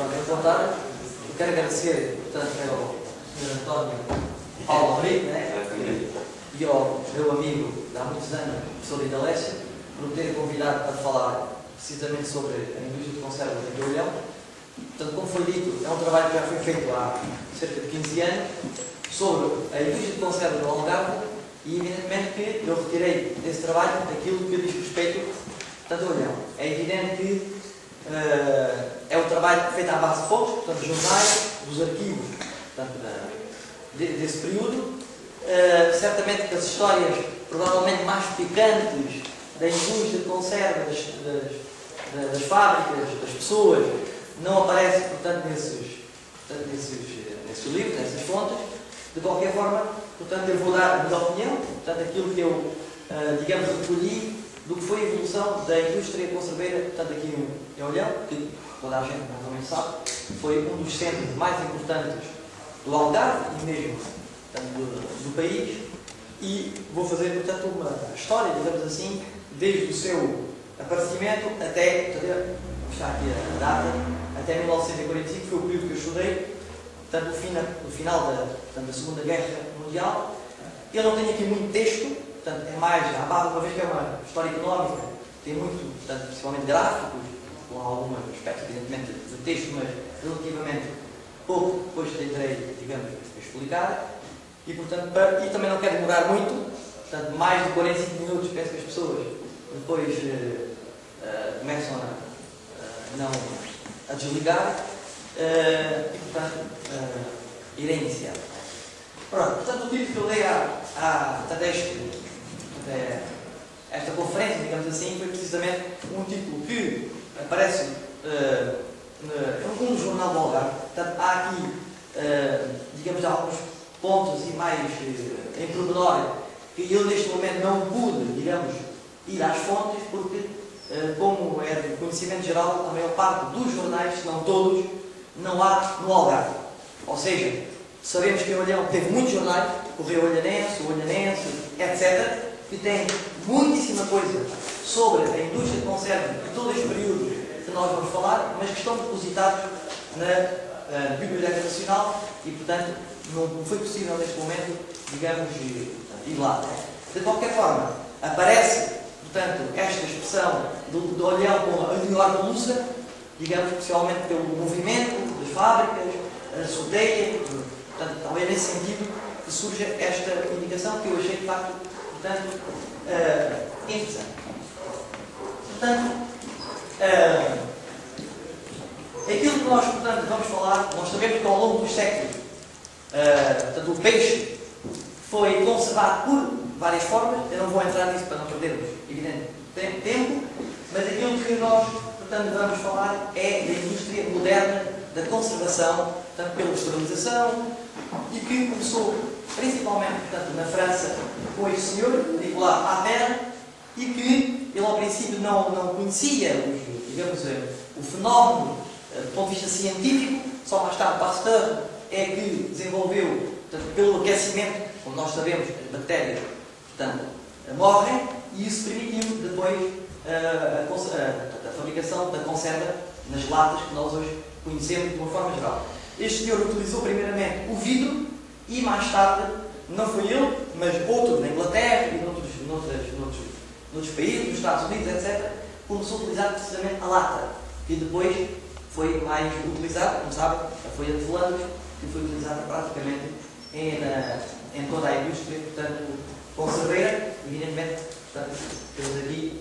Pronto, boa tarde. Eu quero agradecer, portanto, ao Sr. António Paulo Rodrigo, né? E ao meu amigo de há muitos anos, o professor Lida Lécia, por me terem convidado para falar precisamente sobre a indústria de conserva de Olhão. Portanto, como foi dito, é um trabalho que já foi feito há cerca de 15 anos sobre a indústria de conserva do Algarve e, evidentemente, que eu retirei desse trabalho aquilo que diz respeito, portanto, ao Olhão. É evidente que é um trabalho feito à base de fontes, portanto, dos jornais, dos arquivos, portanto, desse período. Certamente que as histórias provavelmente mais picantes da indústria de conserva, das fábricas, das pessoas, não aparecem, portanto, nesses livros, nessas fontes. De qualquer forma, portanto, eu vou dar a minha opinião, portanto, aquilo que eu, digamos, recolhi do que foi a evolução da indústria conserveira, portanto, aqui em Olhão, que toda a gente mais ou menos sabe, foi um dos centros mais importantes do Algarve e mesmo, portanto, do país, e vou fazer, portanto, uma história, digamos assim, desde o seu aparecimento até, vou mostrar aqui a data, até 1945, foi o período que eu estudei, portanto, no final da Segunda Guerra Mundial. Eu não tenho aqui muito texto, portanto, é mais à base, uma vez que é uma história económica, tem muito, portanto, principalmente gráficos, com alguns aspectos, evidentemente, de texto, mas relativamente pouco, depois tentarei, digamos, explicar. E, portanto, e também não quero demorar muito, portanto, mais de 45 minutos, penso que as pessoas depois começam a desligar, e, portanto, irei iniciar. Pronto, portanto, o título que eu dei esta conferência, digamos assim, foi precisamente um título que aparece num jornal do Algarve. Portanto, há aqui, digamos, alguns pontos e mais em pormenor que eu neste momento não pude, digamos, ir às fontes, porque, como é de conhecimento geral, a maior parte dos jornais, se não todos, não há no Algarve. Ou seja, sabemos que em Olhão teve muitos jornais, o Correio Olhanense, o Olhanense, etc., que têm muitíssima coisa sobre a indústria de conserva de todo este período que nós vamos falar, mas que estão depositados na Biblioteca Nacional e, portanto, não foi possível neste momento, digamos, ir lá. De qualquer forma, aparece, portanto, esta expressão do Olhão como a melhor Lúcia, digamos, especialmente pelo movimento das fábricas, a sorteia, portanto, talvez nesse sentido que surge esta indicação que eu achei, de facto, portanto, interessante. Portanto, aquilo que nós, portanto, vamos falar, nós sabemos que ao longo dos séculos, portanto, o peixe foi conservado por várias formas. Eu não vou entrar nisso para não perdermos, evidente, tempo, mas aquilo que nós, portanto, vamos falar é da indústria moderna da conservação, portanto, pela esterilização, e que começou principalmente, portanto, na França, com este senhor, Nicolas Appert, e que ele ao princípio não conhecia, digamos, o fenómeno do ponto de vista científico. Só mais tarde Pasteur é que desenvolveu, portanto, pelo aquecimento, como nós sabemos, as bactérias, portanto, morrem, e isso permitiu depois a fabricação da conserva nas latas que nós hoje conhecemos de uma forma geral. Este senhor utilizou primeiramente o vidro e mais tarde, não foi ele, mas outro na Inglaterra e noutros países, nos Estados Unidos, etc., começou a utilizar precisamente a lata, que depois foi mais utilizada, como sabe, a folha de Flandres, que foi utilizada praticamente em toda a indústria, portanto, conserveira. Evidentemente, portanto, temos aqui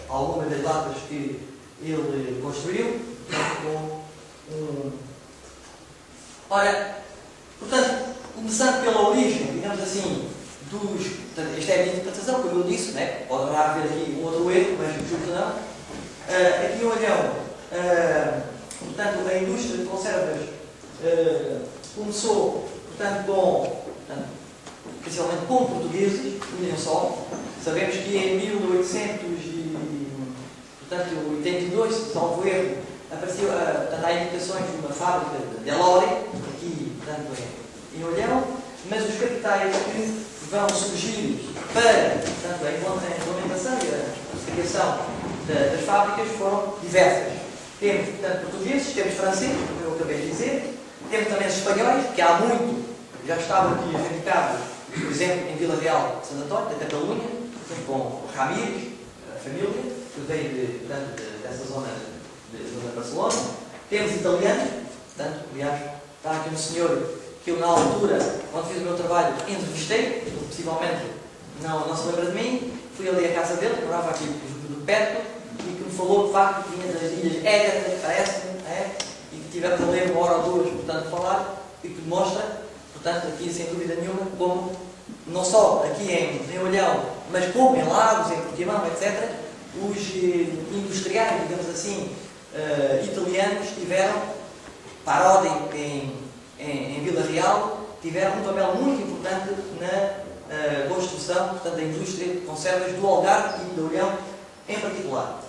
algumas das latas que ele construiu, com Ora, portanto, começando pela origem, digamos assim, portanto, esta é a minha interpretação, como eu disse, né? Pode haver aqui um outro erro, mas julgo que não. Aqui em Olhão, portanto, a indústria de conservas começou, portanto, principalmente com portugueses, não só. Sabemos que em 1882, salvo erro, apareceu, há indicações de uma fábrica de Elore, aqui, portanto, em Olhão, mas os capitais que vão surgir para, portanto, a implementação e a criação das fábricas foram diversas. Temos, portanto, portugueses, temos franceses, como eu acabei de dizer, temos também os espanhóis, que há muito já estavam aqui radicados, por exemplo, em Vila Real de Santo António, da Catalunha, com Ramírez, a família, que veio dessa zona de Barcelona. Temos italianos, portanto, aliás, está aqui um senhor que eu, na altura, quando fiz o meu trabalho, entrevistei, possivelmente não se lembra de mim, fui ali à casa dele, que morava aqui perto, e que me falou, de facto, que vinha das ilhas Égatas, parece-me, e que tivemos a ler 1 hora ou 2, portanto, falar, e que demonstra, portanto, aqui, sem dúvida nenhuma, como, não só aqui em Olhão, mas como em Lagos, em Portimão, etc., os industriais, digamos assim, italianos tiveram, para a ordem em Vila Real, tiveram um papel muito importante na construção, portanto, da indústria de conservas do Algarve e do Olhão em particular.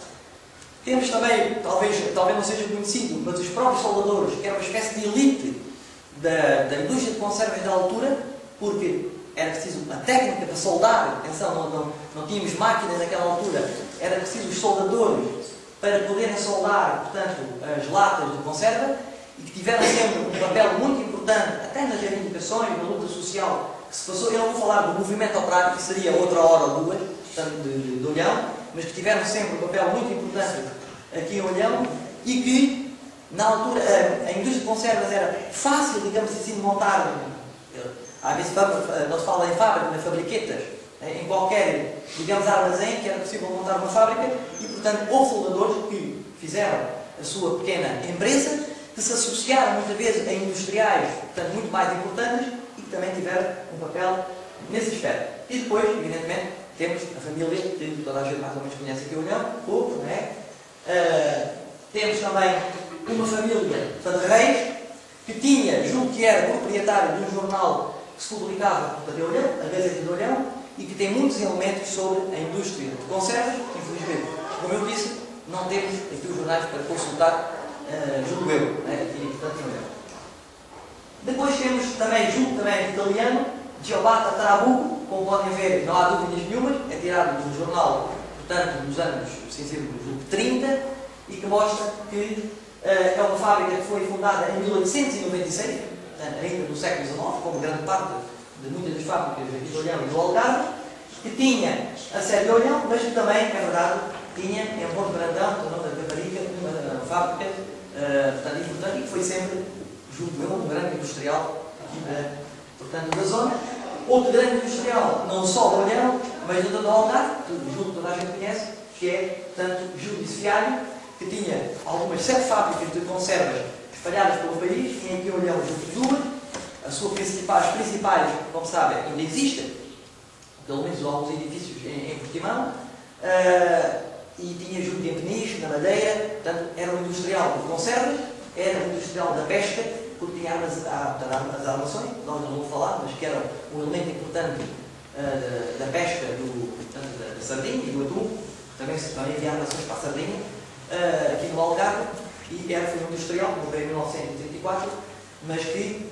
Temos também, talvez não seja conhecido, mas os próprios soldadores, que era uma espécie de elite da indústria de conservas da altura, porque era preciso a técnica para soldar, atenção, não tínhamos máquinas naquela altura, era preciso os soldadores para poderem soldar, portanto, as latas de conserva, e que tiveram sempre um papel muito importante, até nas reivindicações, na luta social que se passou. Eu não vou falar do movimento operário, que seria outra hora ou 2, portanto, de Olhão, mas que tiveram sempre um papel muito importante aqui em Olhão, e que, na altura, a indústria de conservas era fácil, digamos assim, de montar. Às vezes não se fala em fábrica, mas fabriquetas, em qualquer, digamos, armazém, que era possível montar uma fábrica, e, portanto, houve soldadores que fizeram a sua pequena empresa, que se associaram muitas vezes a industriais, portanto, muito mais importantes, e que também tiveram um papel nesse aspecto. E depois, evidentemente, temos a família, que toda a gente mais ou menos conhece aqui o Olhão, pouco, não é? Temos também uma família, portanto, Reis, que tinha, julgo que era proprietário de um jornal que se publicava de Olhão, a Gazeta de Olhão, e que tem muitos elementos sobre a indústria de conservas. Infelizmente, como eu disse, não temos aqui os jornais para consultar, julgo eu, aqui, portanto, em Olhão. Depois temos também, julgo também italiano, Giovanni Trabucco, como podem ver, não há dúvidas nenhumas, é tirado de um jornal, portanto, nos anos, sem ser julgo, 30, e que mostra que é uma fábrica que foi fundada em 1896, ainda no século XIX, como grande parte de muitas das fábricas aqui de Olhão e do Algarve, que tinha a sede de Olhão, mas que também, é verdade, tinha em Ponte Brandão, no nome da Caparica, uma fábrica, portanto, importante, e que foi sempre, julgo eu, um grande industrial aqui, portanto, da zona. Outro grande industrial, não só do Olhão, mas do Algarve, que julgo que toda a gente conhece, que é, portanto, Júlio Fialho, que tinha algumas 7 fábricas de conservas espalhadas pelo país, tinha aqui em Olhão duas, as suas principais, como sabem, ainda existem, pelo menos alguns edifícios em Portimão, e tinha junto em Peniche, na Madeira, portanto, era um industrial de conservas, era um industrial da pesca, porque tinha as armações, nós não vamos falar, mas que era um elemento importante da pesca, da sardinha e do atum, também havia armações para a sardinha, aqui no Algarve, e foi um industrial, que morreu em 1934, mas que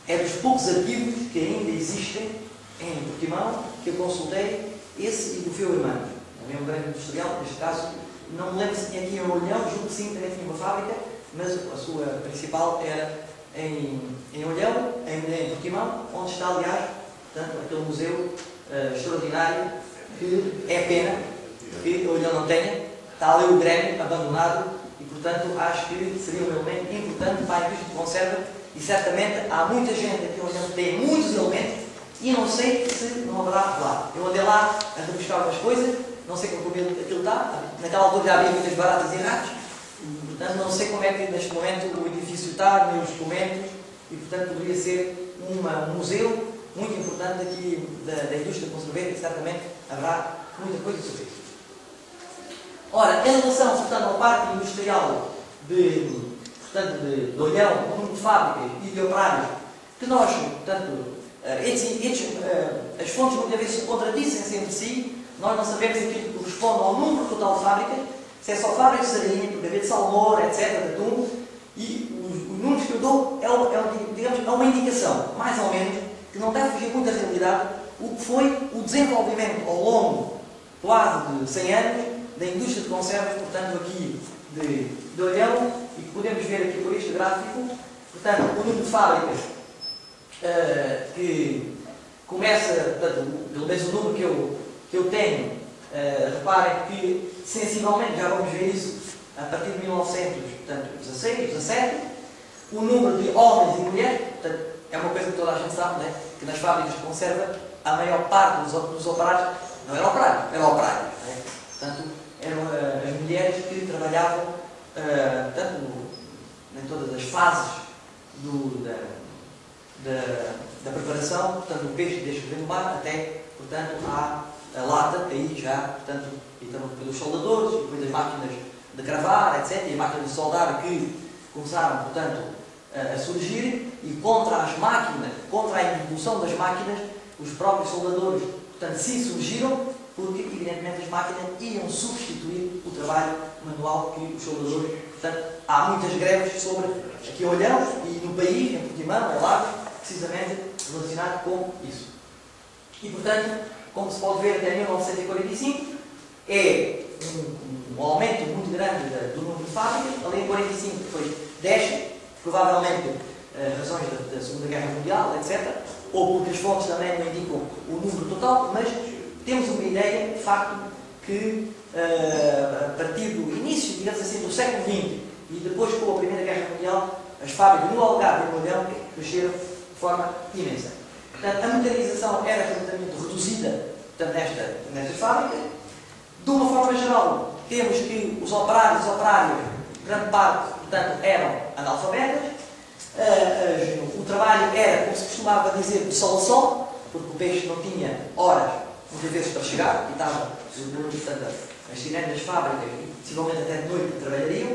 é dos poucos arquivos que ainda existem em Portimão, que eu consultei, esse e do Feu Irmãos. Também um grande industrial, neste caso, não me lembro se tinha aqui em Olhão, julgo que sim, também tinha uma fábrica, mas a sua principal era em Olhão, em Portimão, onde está, aliás, portanto, aquele museu extraordinário, que é pena que Olhão não tenha, está ali o Grêmio abandonado, e, portanto, acho que seria um elemento importante para a indústria de conserva, e certamente há muita gente aqui onde tem muitos elementos, e não sei se não haverá lá. Eu andei lá a rebuscar algumas coisas, não sei como aquilo está, naquela altura já havia muitas baratas e ratos, portanto, não sei como é que neste momento o edifício está, nem os documentos, e, portanto, poderia ser um museu muito importante aqui da indústria conserveira, e certamente haverá muita coisa sobre isso. Ora, em relação, portanto, ao parque industrial de Olhão, o número de fábricas e de operários, que nós, portanto, as fontes muitas vezes se contradizem entre si, nós não sabemos aquilo que corresponde ao número total de fábricas, se é só fábricas de sardinha, porque haver de salmoura, etc., de atum, e os números que eu dou digamos, é uma indicação, mais ou menos, que não deve fugir muito da realidade, o que foi o desenvolvimento ao longo quase de 100 anos da indústria de conservas, portanto, aqui de de Olhão e que podemos ver aqui por este gráfico, portanto, o número de fábricas que começa, portanto, pelo menos o número que eu tenho, reparem que sensivelmente, já vamos ver isso a partir de 1916, 17, o número de homens e mulheres, portanto, é uma coisa que toda a gente sabe, né? Que nas fábricas de conserva a maior parte dos operários não era operário, era operário. Né? Portanto, eram as mulheres que trabalhavam tanto em todas as fases da preparação, portanto, do peixe desde que vem do mar até, portanto, a lata, aí já, portanto, e também pelos soldadores, e depois das máquinas de cravar, etc., e a máquina de soldar que começaram, portanto, a surgir, e contra as máquinas, contra a introdução das máquinas, os próprios soldadores, portanto, sim surgiram, porque, evidentemente, as máquinas iam substituir o trabalho manual que os soldadores, portanto, há muitas greves sobre aqui Olhão e no país, em Portimão, em Lagos, precisamente relacionado com isso. E, portanto, como se pode ver, até 1945, é um aumento muito grande do número de fábricas. Ali em 45 depois desce, provavelmente razões da Segunda Guerra Mundial, etc. Ou porque as fontes também não indicam o número total, mas temos uma ideia, de facto, que a partir do início, digamos assim, do século XX e depois com a Primeira Guerra Mundial, as fábricas no Algarve e no Olhão cresceram de forma imensa. Portanto, a mecanização era completamente reduzida, portanto, nestas fábricas. De uma forma geral, temos que os operários, grande parte, portanto, eram analfabetas. O trabalho era, como se costumava dizer, de sol a sol, porque o peixe não tinha horas, muitas vezes, para chegar, e estava, portanto, as sirenes das fábricas, e possivelmente até de noite trabalhariam,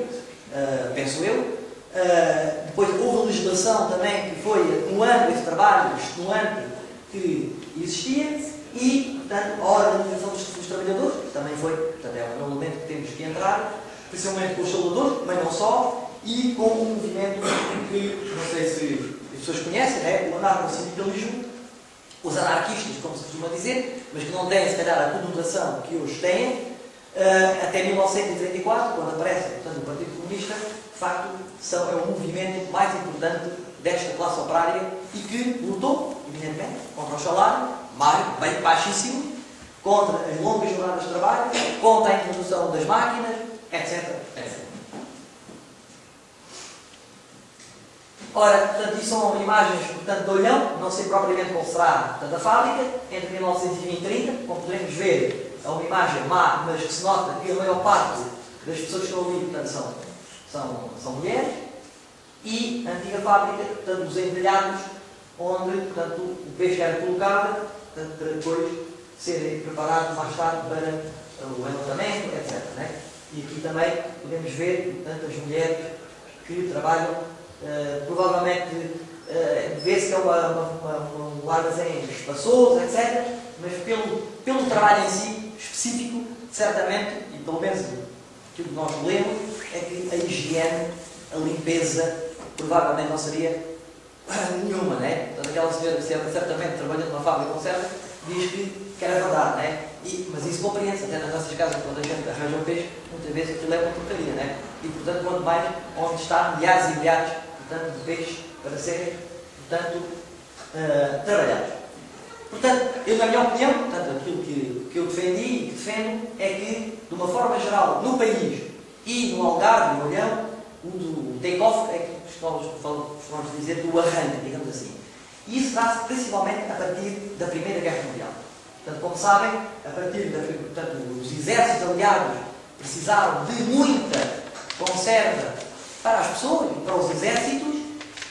penso eu. Depois houve legislação também que foi atenuando esse trabalho, extenuante que existia, e, portanto, a organização dos trabalhadores, que também foi, portanto, é um elemento que temos que entrar, principalmente com os soldadores, mas não só, e com um movimento que, não sei se as pessoas conhecem, né? O anarco-sindicalismo, os anarquistas, como se costuma dizer, mas que não têm, se calhar, a conotação que hoje têm, até 1934, quando aparece, portanto, o Partido Comunista, de facto, é o movimento mais importante desta classe operária e que lutou, evidentemente, contra o salário, bem baixíssimo, contra as longas jornadas de trabalho, contra a introdução das máquinas, etc. Ora, portanto, isto são imagens, portanto, de Olhão, não sei propriamente qual será, portanto, a fábrica, entre 1920 e 30, como podemos ver, é uma imagem má, mas que se nota que a maior parte das pessoas que estão ali, portanto, são mulheres, e a antiga fábrica, portanto, os entalhados, onde, portanto, o peixe era colocado, portanto, para depois serem preparados mais tarde para o enlatamento, etc. Né? E aqui também podemos ver, portanto, as mulheres que trabalham, provavelmente vê-se que é um armazém espaçoso, etc. Mas pelo trabalho em si, específico, certamente, e pelo menos aquilo que nós lemos, é que a higiene, a limpeza, provavelmente não seria nenhuma, né? Então, aquela senhora que certamente trabalhando numa fábrica de conserva diz que era verdade, né? Mas isso compreende-se, até nas nossas casas, quando a gente arranja um peixe, muitas vezes aquilo é uma porcaria, né? E, portanto, quanto mais onde está milhares e milhares, portanto, de peixes para serem, portanto, trabalhados. Portanto, eu, na minha opinião, portanto, aquilo que eu defendi e que defendo é que, de uma forma geral, no país e no Algarve, no Olhão, o take-off é que costumamos dizer do arranque, digamos assim. E isso dá-se principalmente a partir da Primeira Guerra Mundial. Portanto, como sabem, a partir os exércitos aliados precisaram de muita conserva para as pessoas e para os exércitos,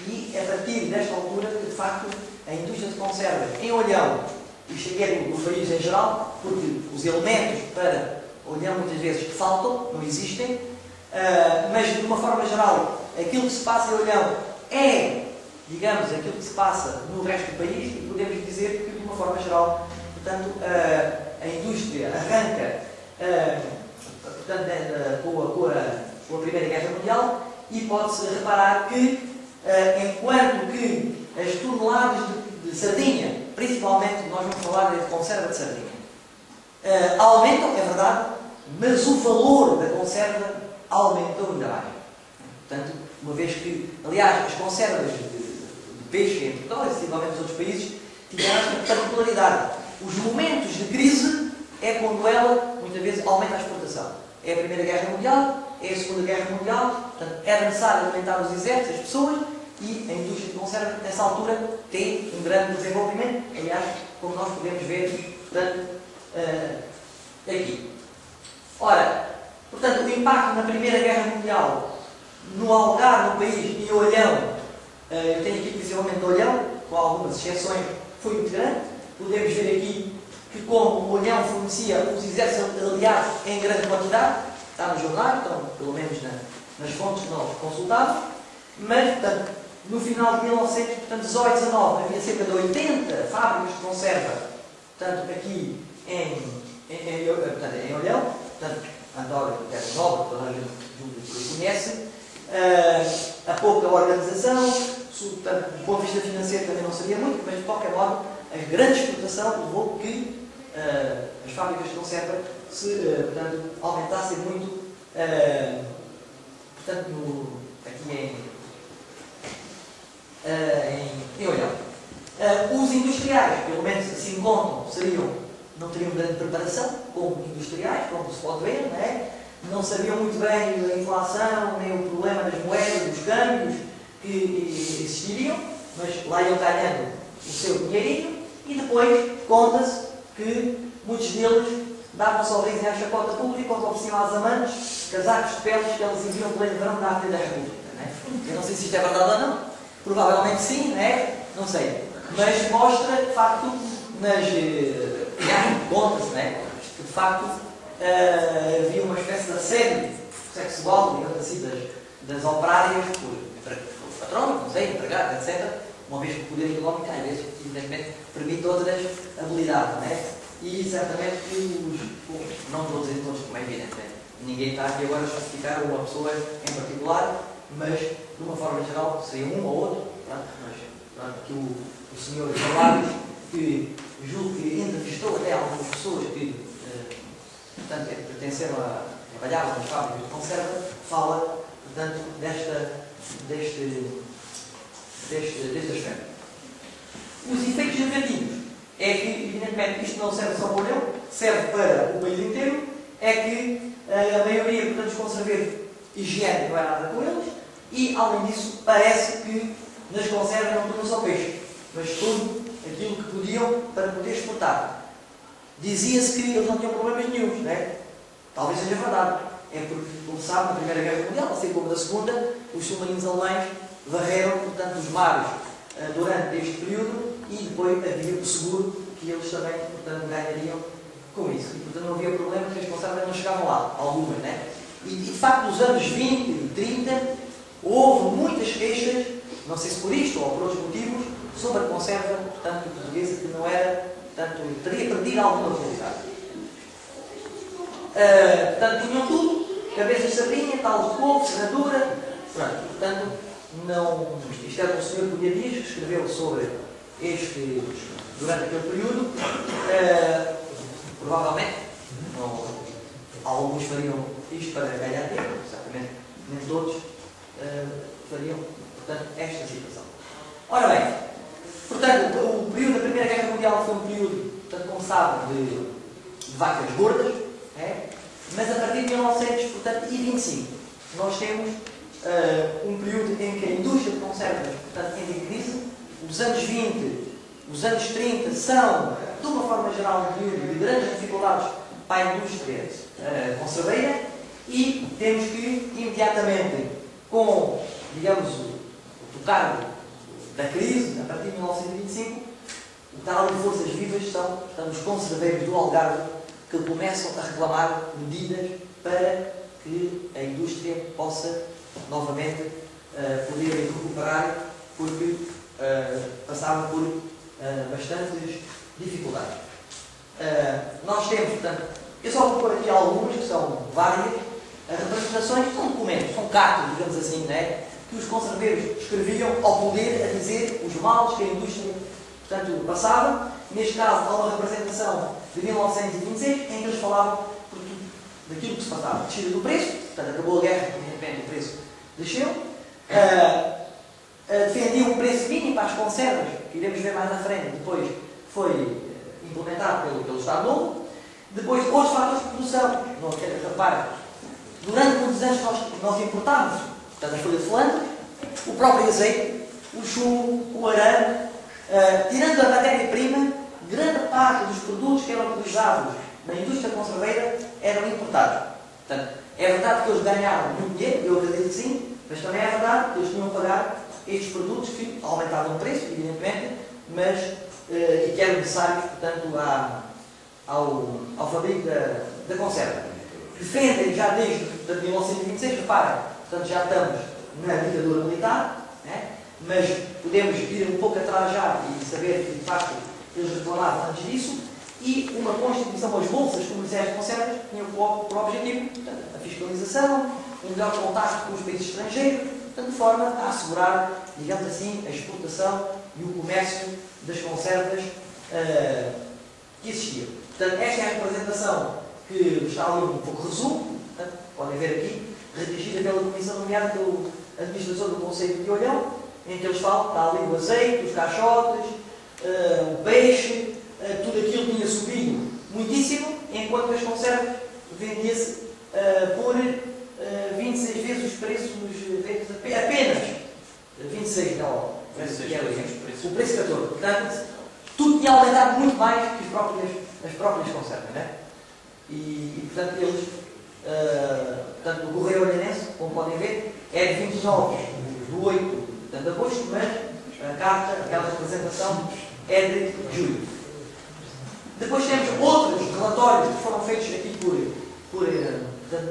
e é a partir desta altura que, de facto, a indústria de conservas em Olhão, e cheguei no país em geral, porque os elementos para Olhão muitas vezes faltam, não existem, mas de uma forma geral, aquilo que se passa em Olhão é, digamos, aquilo que se passa no resto do país, e podemos dizer que, de uma forma geral, portanto, a indústria arranca portanto, com a Primeira Guerra Mundial, e pode-se reparar que, enquanto que as toneladas de sardinha, principalmente nós vamos falar de conserva de sardinha, aumentam, é verdade, mas o valor da conserva aumentou ainda mais. Portanto, uma vez que, aliás, as conservas de peixe em Portugal e possivelmente nos outros países tiveram esta particularidade. Os momentos de crise é quando ela, muitas vezes, aumenta a exportação. É a Primeira Guerra Mundial, é a Segunda Guerra Mundial, portanto, era necessário alimentar os exércitos, as pessoas, e a indústria de conserva, nessa altura, tem um grande desenvolvimento, aliás, como nós podemos ver, portanto, aqui. Ora, portanto, o impacto na Primeira Guerra Mundial no Algarve, no país, e Olhão, eu tenho aqui principalmente Olhão, com algumas exceções, foi muito grande. Podemos ver aqui que como o Olhão fornecia os exércitos aliados em grande quantidade, está no jornal, então, pelo menos nas fontes que nós consultávamos, mas, portanto, no final de 1918, 19, havia cerca de 80 fábricas de conserva, portanto, aqui em Olhão, portanto, Andorra, Terra Nova, que toda a gente conhece, a pouca organização, portanto, do ponto de vista financeiro também não seria muito, mas de qualquer modo, a grande exportação levou que as fábricas de conserva portanto, aumentassem muito, portanto, aqui em Olhão. Os industriais, pelo menos assim contam, não teriam grande preparação como industriais, como se pode ver, não é? Não sabiam muito bem a inflação, nem o problema das moedas, dos câmbios que existiriam, mas lá iam ganhando o seu dinheirinho e depois conta-se que muitos deles davam-se ao riso e à chacota pública quando ofereciam às amantes casacos de peles que eles enviam pelo verão da Avenida da República. Não é? Eu não sei se isto é verdade ou não, provavelmente sim, não é? Não sei. Mas mostra, de facto, conta-se, não é? Que de facto havia uma espécie de assédio sexual, digamos assim, das operárias por patrões, não sei, empregados, etc. Uma vez que o poder económico, às vezes, evidentemente, permite outras habilidades, não é? E certamente não estou a dizer todos, como é evidente, né? Ninguém está aqui agora a justificar uma pessoa em particular, mas de uma forma geral seria um ou outro, mas que o senhor Salários, que julgo que entrevistou até algumas pessoas que portanto, pertenceram trabalhavam nas fábricas de conserva, fala portanto, deste aspecto. Os efeitos negativos é que, evidentemente, isto não serve só para o Olhão, serve para o país inteiro, é que a maioria, portanto, dos conserveiros higiene não é nada com eles, e, além disso, parece que nas conservas não tinham só peixe, mas tudo aquilo que podiam para poder exportar. Dizia-se que eles não tinham problemas nenhums, não é? Talvez seja verdade. É porque, como sabe, na Primeira Guerra Mundial, assim como na Segunda, os submarinos alemães varreram, portanto, os mares durante este período e depois havia o seguro que eles também, portanto, ganhariam com isso. E, portanto, não havia problema que as conservas não chegavam lá, algumas, né? E, de facto, nos anos 20 e 30, houve muitas queixas, não sei se por isto ou por outros motivos, sobre a conserva, portanto, portuguesa, que não era, portanto, teria perdido alguma qualidade. Portanto, tinham tudo, cabeça de sardinha, tal de couve, serradura, pronto, portanto, não, isto era o senhor Cunha Dias que escreveu sobre este, durante aquele período, provavelmente, alguns fariam isto para ganhar tempo, certamente, nem todos fariam, portanto, esta situação. Ora bem, portanto, o período da Primeira Guerra Mundial foi um período, portanto, como sabem, de vacas gordas, mas a partir de 1925 nós temos um período em que a indústria de conservas, portanto, entra em crise. Os anos 20, os anos 30 são, de uma forma geral, um período de grandes dificuldades para a indústria conserveira e temos que, imediatamente, com, digamos, o tocar da crise, a partir de 1925, o tal de forças vivas são, portanto, os conserveiros do Algarve que começam a reclamar medidas para que a indústria possa novamente poder recuperar, porque passava por bastantes dificuldades. Nós temos, portanto, eu só vou pôr aqui algumas, que são várias, representações, são documentos, são cartas, digamos assim, né, que os conserveiros escreviam ao poder a dizer os males que a indústria, portanto, passava. Neste caso, há uma representação de 1926 em que eles falavam daquilo que se passava, descida do preço, portanto, acabou a guerra, evidentemente o preço desceu, defendia um preço mínimo para as conservas, que iremos ver mais à frente, depois foi implementado pelo Estado Novo. Depois, outros fatores de produção. Repara, durante muitos anos nós importámos, portanto, a folha de flandre, o próprio azeite, o chumbo, o arame, tirando a matéria-prima, grande parte dos produtos que eram utilizados na indústria conserveira eram importados. Portanto, é verdade que eles ganharam muito dinheiro, eu acredito que sim, mas também é verdade que eles tinham que pagar estes produtos que aumentavam o preço, evidentemente, mas e que eram necessários, portanto, ao fabrico da conserva. Defendem já desde 1926, repara, portanto, já estamos na ditadura militar, né? Mas podemos ir um pouco atrás já e saber que, de facto, eles reclamavam antes disso, e uma constituição das bolsas comerciais de conservas tinha por objetivo, portanto, a fiscalização, um melhor contacto com os países estrangeiros, portanto, de forma a assegurar, digamos assim, a exportação e o comércio das conservas que existiam. Portanto, esta é a representação que está ali um pouco resumo, portanto, podem ver aqui, redigida pela Comissão, nomeada pelo administrador do Conselho de Olhão, em que eles falam, está ali o azeite, os caixotes, o peixe, tudo aquilo tinha subido muitíssimo, enquanto as conservas vendia-se por 26 vezes os preços, apenas 26, não, o preço 14. Portanto, tudo tinha aumentado muito mais que as próprias conservas, né? E portanto, eles, portanto, o Correio Olhanense, como podem ver, é de 29 de 8 de agosto, mas a carta, aquela representação, é de julho. Depois temos outros relatórios que foram feitos aqui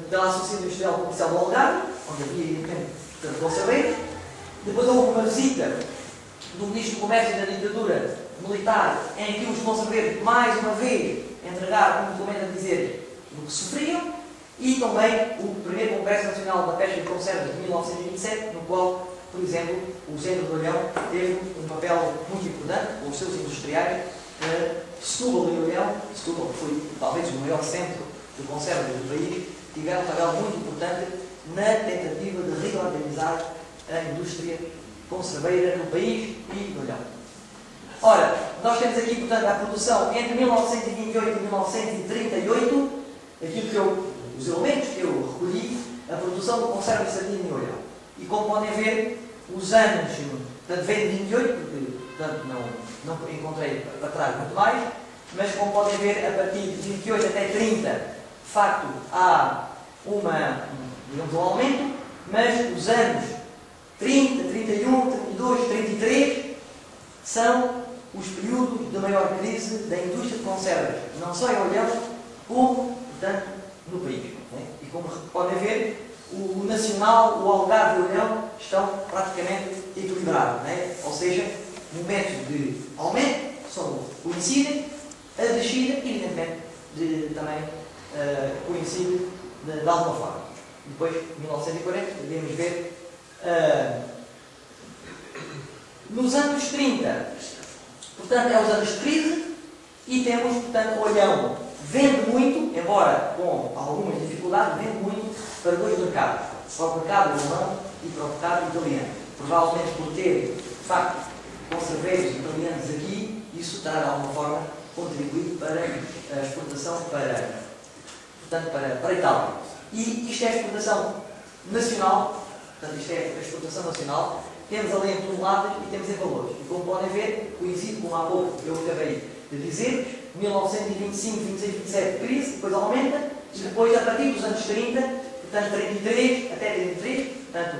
pela Associação Industrial Comercial do Algarve, onde havia, portanto, conserveiros. Depois houve uma visita do Ministro do Comércio e da Ditadura Militar, em que os conserveiros, mais uma vez, entregaram um documento a dizer do que sofriam, e também o primeiro Congresso Nacional da Pesca e Conservas de 1927, no qual, por exemplo, o Centro de Olhão teve um papel muito importante, com os seus industriais. Setúbal e Olhão, Setúbal foi talvez o maior centro de conservas do país, tiveram um papel muito importante na tentativa de reorganizar a indústria conserveira no país e no Olhão. Ora, nós temos aqui, portanto, a produção entre 1928 e 1938, os elementos que eu recolhi, a produção de conserva de sardinha e Olhão. E como podem ver, os anos, portanto, vem de 28, porque, portanto, não encontrei para trás muito mais, mas como podem ver, a partir de 28 até 30, de facto, há digamos, um aumento, mas os anos 30, 31, 32, 33 são os períodos de maior crise da indústria de conservas, não só em Olhão, como, portanto, no país. Né? E como podem ver, o Nacional, o Algarve e o Olhão estão praticamente equilibrados, né? Ou seja, momentos de aumento coincidem, a descida, evidentemente, também coincide de alguma forma. Depois, em 1940, devemos ver. Nos anos 30, portanto, é os anos de crise, e temos, portanto, o Olhão vende muito, embora com algumas dificuldades, vende muito para dois mercados, para o mercado alemão e para o mercado italiano. Provavelmente por ter, de facto, conserveiros italianos aqui, isso terá de alguma forma contribuído para a exportação portanto, para a Itália. E isto é a exportação nacional, portanto, isto é a exportação nacional. Temos ali em toneladas e temos em valores. E como podem ver, coincide com há pouco eu acabei de dizer, 1925, 26, 27, crise, depois aumenta, e depois, a partir dos anos 30, portanto, 33 até 33, portanto,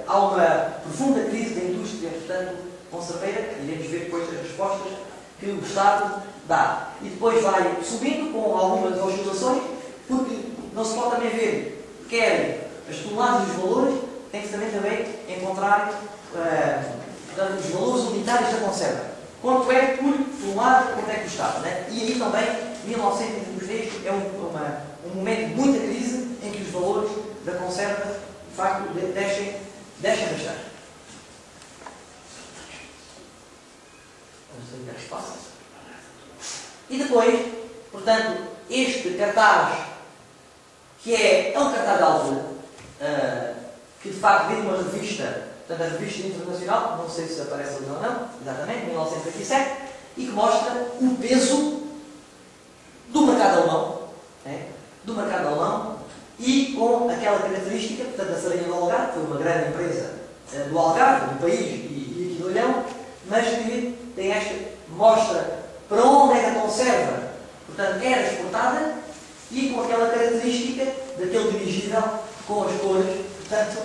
há uma profunda crise da indústria, portanto, conserveira, iremos ver depois as respostas que o Estado dá. E depois vai subindo com algumas oscilações, porque não se pode também ver, quer as toneladas e os valores, tem que também encontrar portanto, os valores unitários da conserva. Quanto é por tonelada, quanto é que custava, né? E aí também, 1933 é um momento de muita crise em que os valores da conserva, de facto, descem bastante. Vamos ver o que se passa. E depois, portanto, este cartaz, que é um cartaz de altura, que de facto viu uma revista, portanto a revista internacional, não sei se aparece ali ou não, exatamente, 1927, e que mostra o peso do mercado alemão, do mercado alemão, e com aquela característica, portanto a Sarinha do Algarve, que foi uma grande empresa do Algarve, do país e aqui do Olhão, mas que tem esta, mostra para onde é que a conserva, portanto era exportada, e com aquela característica daquele dirigível com as cores, portanto,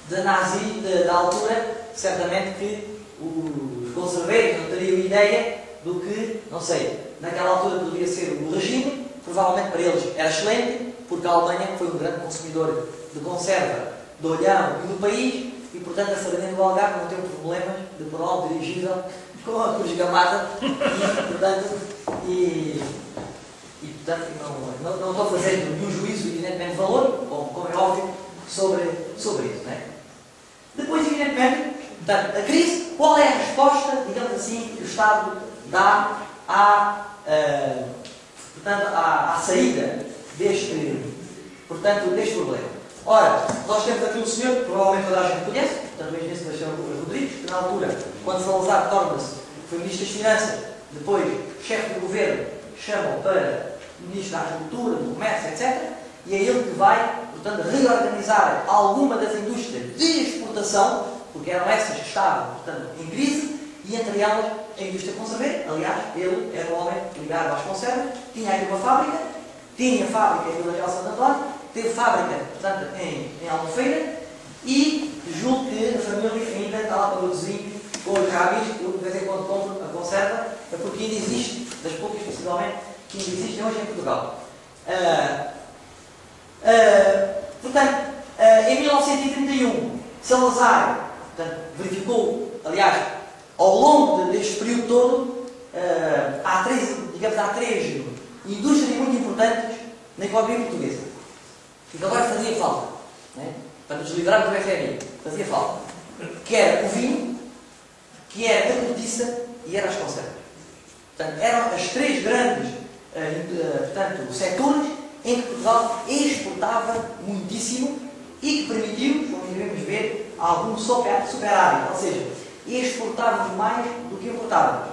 da nazi, da altura, certamente que os conserveiros não teriam ideia do que, não sei, naquela altura poderia ser o regime, provavelmente para eles era excelente, porque a Alemanha foi um grande consumidor de conserva do Olhão e do país, e portanto a Sardinha do Algarve não teve problemas de pôr lá o dirigível com a cruz gamada, e portanto não estou fazendo nenhum juízo, evidentemente, de valor, como é óbvio, sobre isso. Não é? Depois, evidentemente, portanto, a crise, qual é a resposta, digamos assim, que o Estado dá à saída deste problema? Ora, nós temos aqui um senhor que provavelmente toda a gente conhece, portanto o engenheiro Sebastião Rodrigues, que na altura, quando Salazar torna-se, foi Ministro das Finanças, depois chefe do governo, chamam para Ministro da Agricultura, do Comércio, etc. E é ele que vai, portanto, reorganizar alguma das indústrias de exportação, porque eram essas que estavam, portanto, em crise, e entre elas a indústria conserveira. Aliás, ele era um homem ligado às conservas, tinha aqui uma fábrica, tinha fábrica em Vila Real Santo António, teve fábrica, portanto, em Albufeira, e julgo que a família ainda está lá para o vizinho, ou já visto, eu de vez em quando compro a conserva, é porque ainda existe, das poucas possivelmente, que ainda existem hoje em Portugal. Portanto, em 1931, Salazar, portanto, verificou, aliás, ao longo deste período todo, há três indústrias muito importantes na economia portuguesa. E que agora fazia falta, né? Para nos livrarmos do FMI, fazia falta. Que era o vinho, que era a cortiça e era as conservas. Portanto, eram as três grandes setores em que Portugal exportava muitíssimo e que permitiu, como devemos ver, algum superávit, ou seja, exportávamos mais do que importávamos.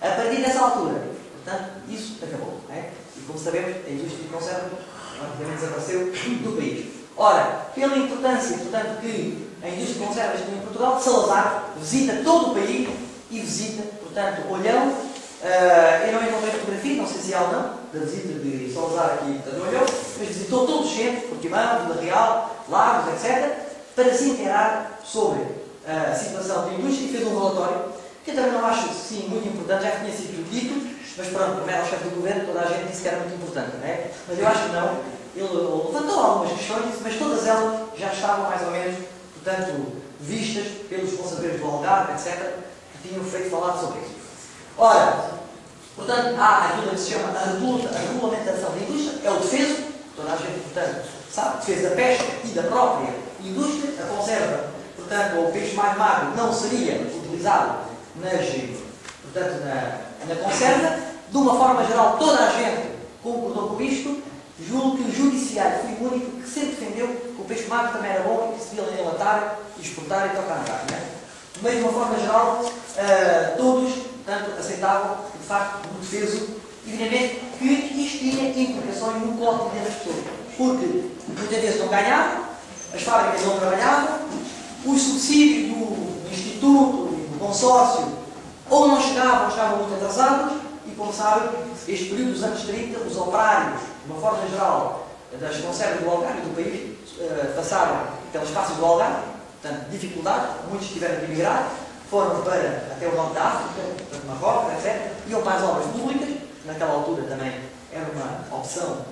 A partir dessa altura, portanto, isso acabou. Né? E como sabemos, a indústria de conservas rapidamente desapareceu do país. Ora, pela importância, portanto, que a indústria de conservas tem em Portugal, Salazar visita todo o país e visita, portanto, Olhão. Eu não encontrei fotografia, não sei se há ou não, da visita de Salazar aqui no Olhão, mas visitou todos os centros, Portimão, Vila Real, Lagos, etc., para se inteirar sobre a situação da indústria e fez um relatório, que eu também não acho, sim, muito importante, já tinha sido dito, mas pronto, como era o chefe do governo, toda a gente disse que era muito importante, não é? Mas eu acho que não. Ele levantou algumas questões, mas todas elas já estavam mais ou menos, portanto, vistas pelos conserveiros do Algarve, etc., que tinham feito falar sobre isso. Ora, portanto, há aquilo que se chama a regulamentação da indústria, é o defeso, toda a gente, portanto, sabe, defesa da pesca e da própria indústria, a conserva, portanto, o peixe mais magro não seria utilizado na conserva. De uma forma geral, toda a gente concordou com isto. Julgo que o judiciário foi o único que sempre defendeu que o peixe magro também era bom e que se devia enlatar, exportar e tocar na carne. Né? Mas, de uma forma geral, todos, portanto, aceitavam que, de facto, o defeso, evidentemente, que isto tinha implicações no cotidiano das pessoas. Porque muitas vezes não ganhavam, as fábricas não trabalhavam, os subsídios do Instituto e do consórcio ou não chegavam, ou estavam muito atrasados, e, como sabem, este período dos anos 30, os operários, de uma forma geral, das conservas do Algarve e do país, passaram pelas faces do Algarve, portanto, dificuldades, muitos tiveram que emigrar, foram até o norte da África, portanto, Marrocos, etc., iam para as obras públicas, naquela altura também era uma opção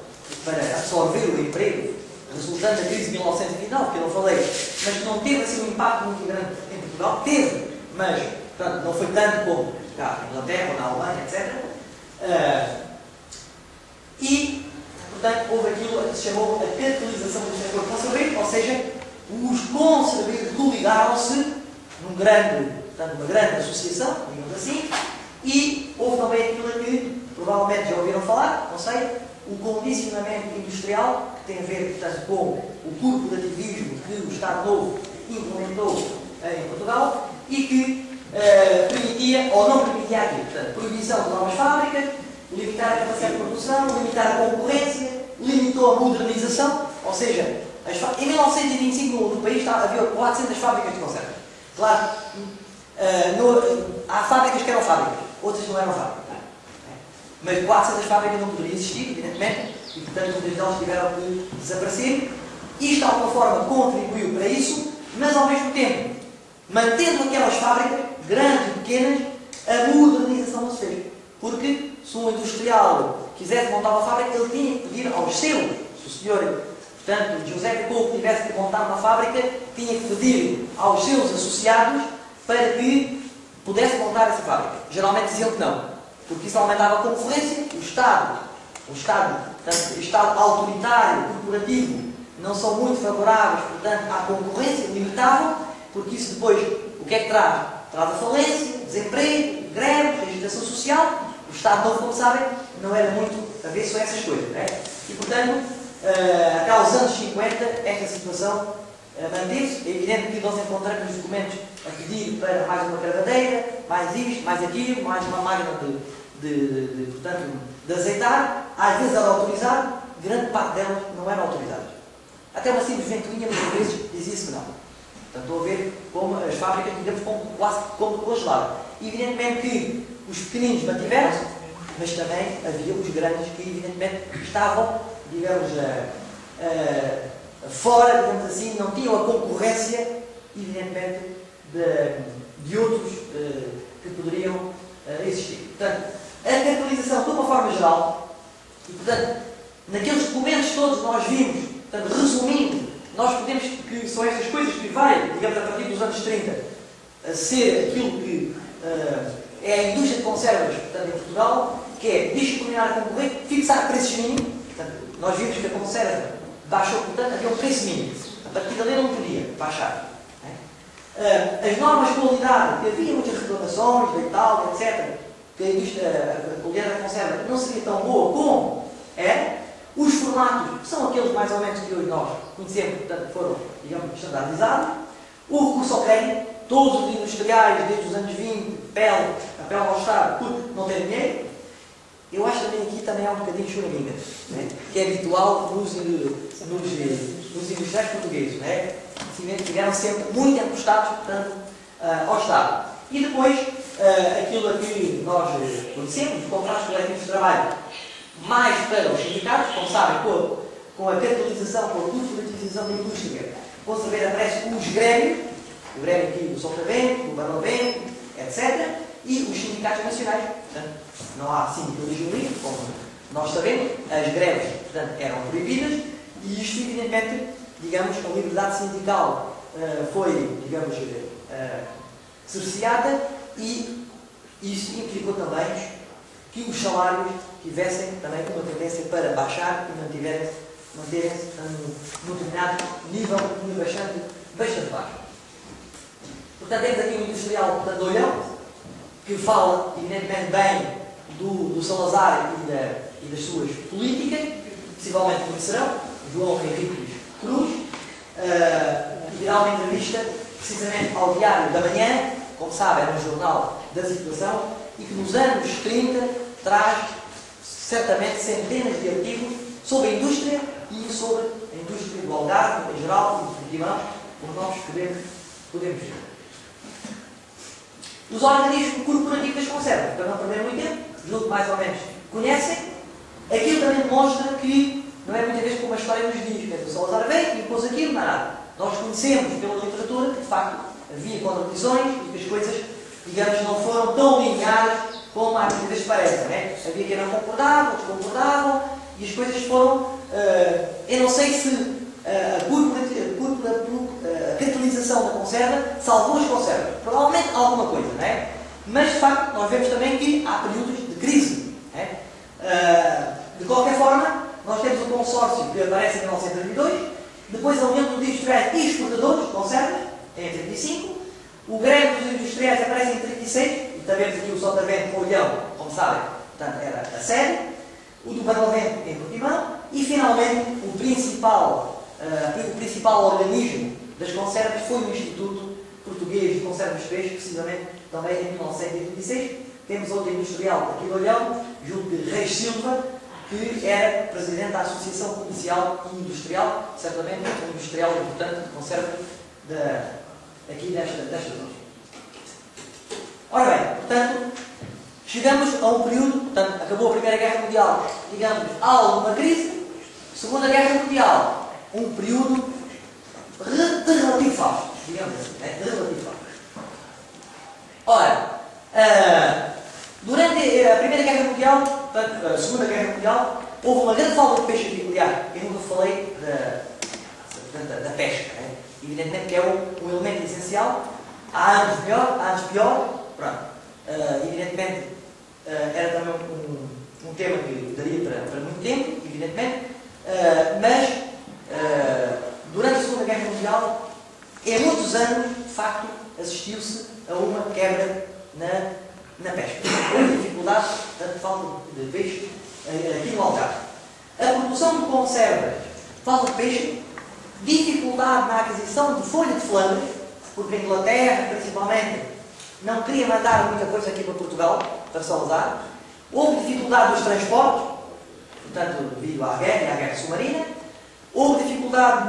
para absorver o emprego resultante da crise de 1929, que eu não falei, mas que não teve assim um impacto muito grande em Portugal, teve, mas portanto, não foi tanto como na Inglaterra ou na Alemanha, etc. E, portanto, houve aquilo que se chamou a catalisação do setor conserveiro, ou seja, os conserveiros coligaram-se numa grande associação, digamos assim, e houve também aquilo que provavelmente já ouviram falar, não sei, o condicionamento industrial que tem a ver, portanto, com o corporativismo que o Estado Novo implementou em Portugal e que permitia ou não permitia aquilo. Portanto, proibição de novas fábricas, limitar a capacidade de produção, limitar a concorrência, limitou a modernização, ou seja, em 1925 no país havia 400 fábricas de conserva. Claro, há fábricas que eram fábricas, outras não eram fábricas. Mas 400 fábricas não poderiam existir, evidentemente, e portanto muitas delas tiveram que desaparecer. Isto, de alguma forma, contribuiu para isso, mas ao mesmo tempo, mantendo aquelas fábricas, grandes e pequenas, a modernização não se fez. Porque se um industrial quisesse montar uma fábrica, ele tinha que pedir aos seus, se o senhor, portanto, José Couto tivesse que montar uma fábrica, tinha que pedir aos seus associados para que pudesse montar essa fábrica. Geralmente diziam que não, porque isso aumentava a concorrência, o Estado, portanto, o Estado autoritário, corporativo, não são muito favoráveis, portanto, à concorrência, limitavam, porque isso depois, o que é que traz? Traz a falência, desemprego, greves, agitação social. O Estado Novo, como sabem, não era muito avesso a essas coisas, não é? E, portanto, até aos anos 50, esta situação manteve-se. É evidente que nós encontramos os documentos a pedir para mais uma cravadeira, mais isto, mais aquilo, mais uma máquina portanto, de azeitar. Às vezes era autorizado, grande parte delas não eram autorizadas. Até uma simples ventoinha, muitas vezes, dizia-se que não. Portanto, estou a ver como as fábricas, digamos, quase como congeladas. Evidentemente que os pequeninos mantiveram-se, mas também havia os grandes que, evidentemente, estavam, digamos, fora, digamos assim, não tinham a concorrência, evidentemente, de outros que poderiam existir. Portanto, a caracterização, de uma forma geral, e, portanto, naqueles documentos todos que nós vimos, portanto, resumindo, nós podemos que são estas coisas que vai, digamos, a partir dos anos 30, a ser aquilo que é a indústria de conservas, portanto, em Portugal, que é disciplinar a concorrência, fixar preços mínimos. Portanto, nós vimos que a conserva baixou, portanto, havia um preço mínimo. A partir dali não podia baixar. As normas de qualidade, que havia muitas reclamações da Itália, etc., que a qualidade da conserva não seria tão boa como é. Os formatos, que são aqueles mais ou menos que hoje nós conhecemos, portanto, foram, digamos, estandarizados. O recurso ao crédito, todos os industriais, desde os anos 20, apelo ao Estado, porque não tem dinheiro. Eu acho que aqui também há um bocadinho de choraminga, né? Que é habitual nos industriais portugueses, né? Estiveram sempre muito encostados, portanto, ao Estado. E depois, aquilo a que nós conhecemos, os contratos coletivos de trabalho, mais para os sindicatos, como sabem, com a capitalização, com a corporativização da indústria, com saber aparece os grêmios, o grêmio aqui do Sotavento, do Barlavento, etc., e os sindicatos nacionais. Portanto, não há sindicalismo livre, como nós sabemos, as greves, portanto, eram proibidas, e isto, evidentemente, digamos, a liberdade sindical foi, digamos, cerceada, e isso implicou também que os salários tivessem também uma tendência para baixar e manterem-se num determinado nível bastante baixo. Portanto, temos aqui um industrial, portanto, olhão, que fala, evidentemente, bem do Salazar e das suas políticas, possivelmente conhecerão, João Henrique Cruz, que dirá uma entrevista precisamente ao Diário da Manhã, como sabe, é um jornal da situação, e que nos anos 30 traz certamente centenas de artigos sobre a indústria e sobre a indústria do Algarve, em geral, e do Portimão, como nós podemos ver. Os organismos corporativos das conservas, para não perder muito tempo, julgo que mais ou menos conhecem, aquilo também demonstra que não é muitas vezes como a história nos diz, que o Salazar veio e pôs aquilo, não é nada. Nós conhecemos pela literatura que, de facto, havia contradições e que as coisas, digamos, não foram tão lineares como às vezes parece, não é? Havia quem não concordava, outros concordavam, e as coisas foram... eu não sei se a catalisação da conserva salvou as conservas. Provavelmente alguma coisa, não é? Mas, de facto, nós vemos também que há períodos de crise. Não é? De qualquer forma, nós temos um consórcio que aparece em 1932, depois a União dos Industriais e Exportadores de Conservas, em 1935, o Grêmio dos Industriais aparece em 1936, e também aqui o Sotavento com o Olhão, como sabem, portanto, era a sede, o do Barlavento em Portimão, E, finalmente, o principal organismo das conservas foi o Instituto Português de Conservas de Peixe, precisamente também em 1986. Temos outro industrial aqui de Olhão, junto de Reis Silva, que era presidente da Associação Comercial e Industrial, certamente um industrial importante de conserva aqui desta zona. Ora bem, portanto, chegamos a um período, portanto, acabou a Primeira Guerra Mundial, digamos, há alguma crise. Segunda Guerra Mundial, um período de relativo falso, digamos assim, de relativo falso. Ora, durante a Primeira Guerra Mundial, portanto, a Segunda Guerra Mundial, houve uma grande falta de peixe aqui. Aliás, eu nunca falei da pesca, né? Evidentemente que é um elemento essencial. Há anos melhor, há anos pior. Pronto. Evidentemente, era também um tema que daria para muito tempo, evidentemente. Mas, durante a Segunda Guerra Mundial, em muitos anos, de facto, assistiu-se a uma quebra na pesca. Houve dificuldades, de falta de peixe aqui no Algarve. A produção de conservas, falta de peixe, dificuldade na aquisição de folha de flandre, porque a Inglaterra, principalmente, não queria mandar muita coisa aqui para Portugal, para Salazar. Houve dificuldade nos transportes, portanto, devido à guerra e à guerra submarina. Houve dificuldade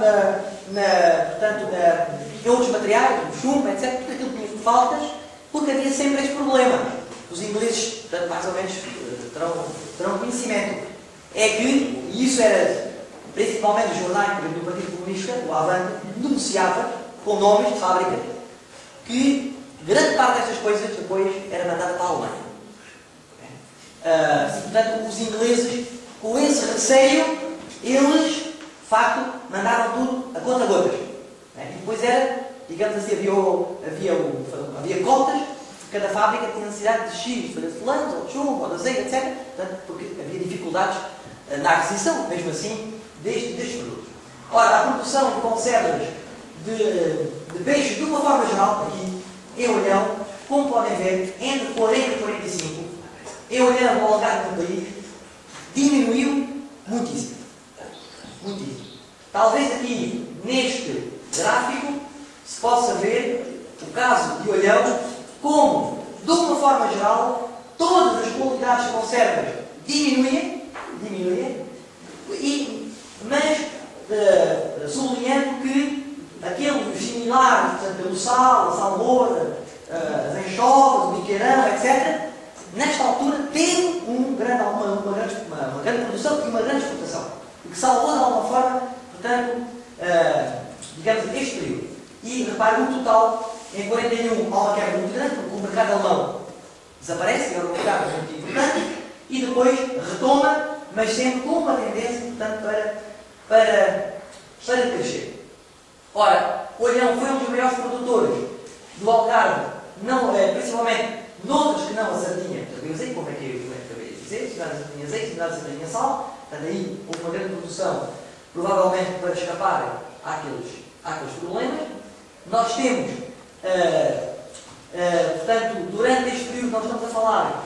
em outros materiais, no chumbo, etc. Tudo aquilo tinha faltas, porque havia sempre este problema. Os ingleses, portanto, mais ou menos, terão conhecimento. É que, e isso era principalmente os jornais do Partido Comunista, o Avante, denunciava com nomes de fábrica que grande parte destas coisas depois era mandada para a Alemanha. Portanto, os ingleses, com esse receio, eles, de facto, mandaram tudo a conta-gotas. E depois era, digamos assim, havia cotas, cada fábrica tinha necessidade de X, de fulanos, ou de chumbo, ou de azeite, etc. Portanto, porque havia dificuldades na aquisição, mesmo assim, destes produtos. Ora, a produção de conservas de peixe, de uma forma geral, aqui em Olhão, como podem ver, entre 40 e 45, em Olhão, no Algarve do país, diminuiu muitíssimo. Muitíssimo. Talvez aqui, neste gráfico, se possa ver o caso de Olhão, como, de uma forma geral, todas as qualidades de conservas diminuem, mas sublinhando que aqueles similares, portanto, o sal, a salmoura, as anchoas, o biqueirão, etc., nesta altura teve uma grande produção e uma grande exportação, o que salvou de alguma forma, portanto, digamos, este período. E repare, no total, em 41 há uma quebra muito grande, porque o mercado alemão desaparece, é um mercado muito importante, e depois retoma, mas sempre com uma tendência, portanto, para crescer. Ora, Olhão foi um dos maiores produtores do Algarve, principalmente noutros que não a sardinha. Eu sei como é que eu acabei de dizer, se não a sardinha azeite, se não a sardinha sal. Portanto, aí houve uma grande produção, provavelmente para escapar àqueles problemas. Nós temos, portanto, durante este período nós estamos a falar,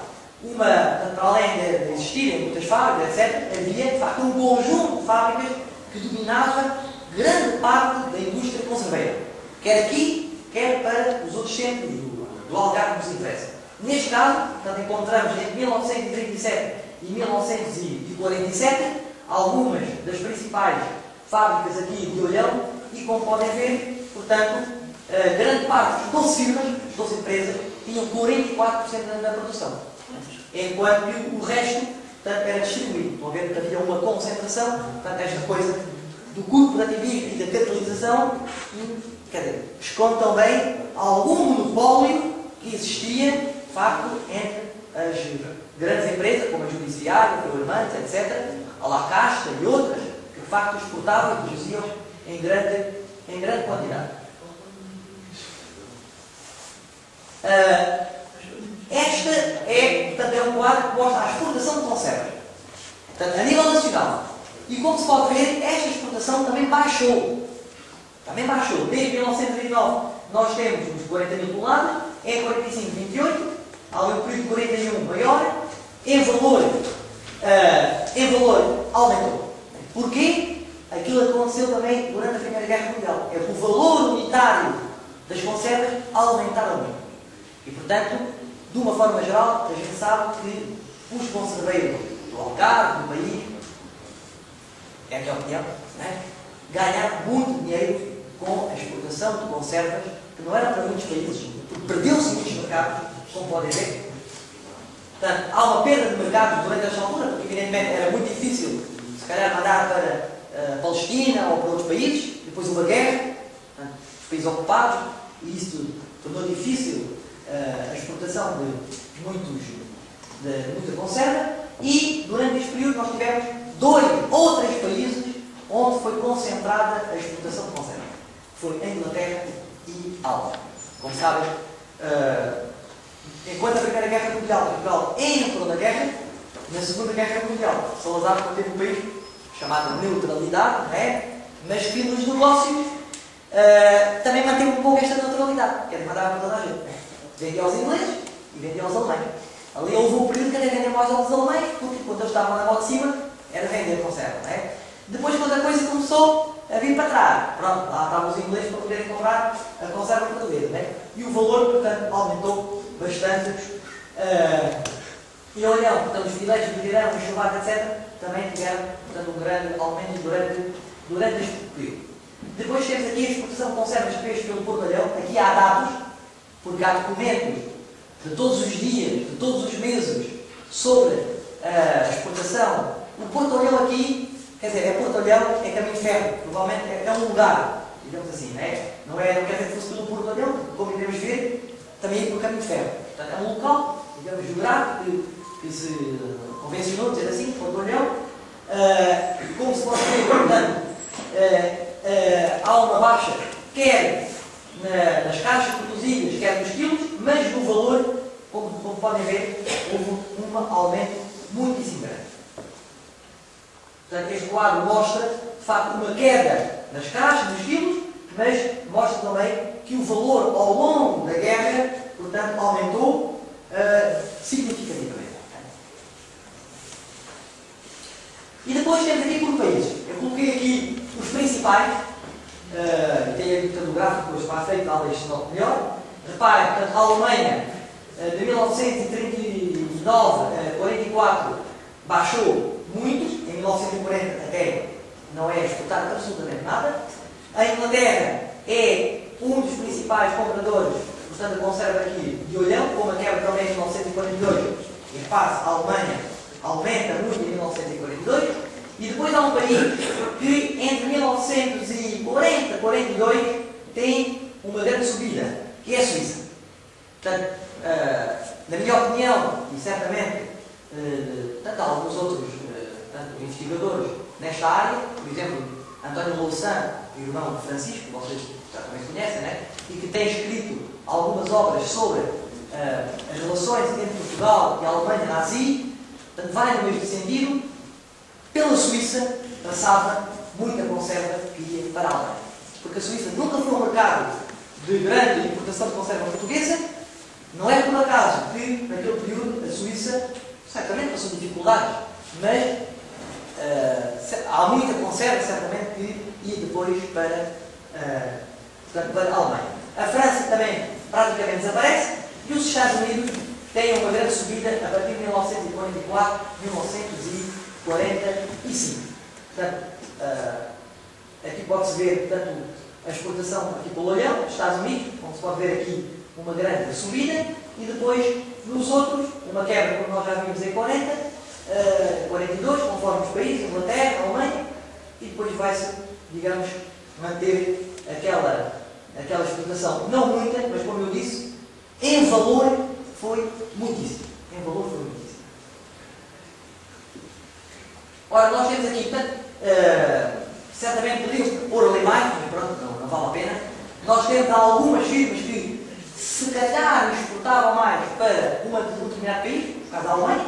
para além de existirem muitas fábricas, etc., havia, de facto, um conjunto de fábricas que dominava grande parte da indústria conserveira. Quer aqui, quer para os outros centros do Algarve que nos interessa. Neste caso, portanto, encontramos entre 1937 e 1947 algumas das principais fábricas aqui de Olhão e, como podem ver, portanto, grande parte dos 12 firmas, 12 empresas, tinham 44% da produção. Enquanto que o resto, portanto, era distribuído. Estão a ver que havia uma concentração, portanto, esta coisa do corporativismo e da capitalização, quer dizer, esconde também algum monopólio que existia, de facto, entre as grandes empresas, como a Judiciária, a Ferroarmantes, etc., a La Casta e outras, que de facto exportavam e produziam em grande quantidade. Esta portanto, um quadro que mostra a exportação de conservas. Portanto, a nível nacional. E como se pode ver, esta exportação também baixou. Desde 1929 nós temos uns 40 mil toneladas, em 45, 28, há um período de 41 maior, em valor aumentou. Porquê? Aquilo aconteceu também durante a Primeira Guerra Mundial. É que o valor unitário das conservas aumentaram muito. E, portanto, de uma forma geral, a gente sabe que os conserveiros do Algarve, do país, é a minha opinião, né? Ganharam muito dinheiro com a exportação de conservas, que não era para muitos países, porque perdeu-se muitos mercados, como podem ver. Portanto, há uma perda de mercados durante esta altura, porque evidentemente era muito difícil, se calhar, mandar para a Palestina ou para outros países, depois uma guerra, os países ocupados, e isso tornou difícil a exportação de muita conserva, e durante este período nós tivemos 2 ou 3 países onde foi concentrada a exportação de conserva. Foi a Inglaterra e a Alemanha. Como sabem, enquanto a Primeira Guerra Mundial, Portugal entrou na guerra, na Segunda Guerra Mundial, Salazar manteve um país chamado neutralidade, não é? Mas que nos negócios também manteve um pouco esta neutralidade, que era mandar para toda a gente. Vendia aos ingleses e vendia aos alemães. Ali houve um período que até vendeu mais aos alemães, porque quando eles estavam na mão de cima, era vender conserva, não é? Depois, quando a coisa começou a vir para trás, pronto, lá estavam os ingleses para poderem comprar a conserva portuguesa, não é? E o valor, portanto, aumentou bastante. E olhão, portanto, os fileiros de grão, o enxovalho, etc., também tiveram, portanto, um grande aumento durante este período. Depois temos aqui a exportação de conservas feitas pelo Portalhão. Aqui há dados, porque há documentos de todos os dias, de todos os meses, sobre a exportação. O Portalhão aqui, quer dizer, é Portalhão, é caminho de ferro, provavelmente é um lugar, digamos assim, não é? Não quer dizer que fosse pelo Portalhão, como iremos ver, também é pelo caminho de ferro. Portanto, é um local, digamos, geográfico, que se convencionou dizer assim, Portalhão. Como se pode ver, portanto, há uma baixa, quer nas caixas produzidas, quer nos quilos, mas no valor, como podem ver, houve um aumento muitíssimo grande. Portanto, este quadro mostra, de facto, uma queda nas caixas, nos quilos, mas mostra também que o valor ao longo da guerra, portanto, aumentou significativamente. E depois temos aqui por países. Eu coloquei aqui os principais, tem aqui o gráfico depois para a frente, talvez se note melhor. Reparem, portanto, a Alemanha, de 1939 a 44, baixou muito, em 1940 até não é exportado absolutamente nada. A Inglaterra é um dos principais compradores, portanto, a conserva aqui de olhão, como a quebra também em 1942, e repare-se, a Alemanha aumenta muito em 1942, e depois há um país que entre 1940 e 42 tem uma grande subida, que é a Suíça. Portanto, na minha opinião, e certamente tanto alguns outros investigadores nesta área, por exemplo, António Louçã, irmão de Francisco, vocês já também conhecem, né? E que tem escrito algumas obras sobre as relações entre Portugal e a Alemanha nazi. Portanto, vai no mesmo sentido. Pela Suíça passava muita conserva que ia para a Alemanha. Porque a Suíça nunca foi um mercado de grande importação de conserva portuguesa. Não é por acaso que, naquele período, a Suíça certamente passou dificuldades, mas há muita conserva, certamente, que ia depois para a Alemanha. A França também praticamente desaparece e os Estados Unidos têm uma grande subida a partir de 1944, 1945. Portanto, aqui pode-se ver, portanto, a exportação aqui pelo olhão, Estados Unidos, onde se pode ver aqui uma grande subida, e depois nos outros, uma quebra, como nós já vimos em 40, 42, conforme os países, Inglaterra, Alemanha, e depois vai-se, digamos, manter aquela exportação, não muita, mas como eu disse, em valor foi muitíssimo. Em valor foi muitíssimo. Ora, nós temos aqui, portanto, certamente podemos pôr ali mais, mas pronto, não vale a pena. Nós temos algumas firmas que, se calhar, exportavam mais para um determinado país, no caso da Alemanha.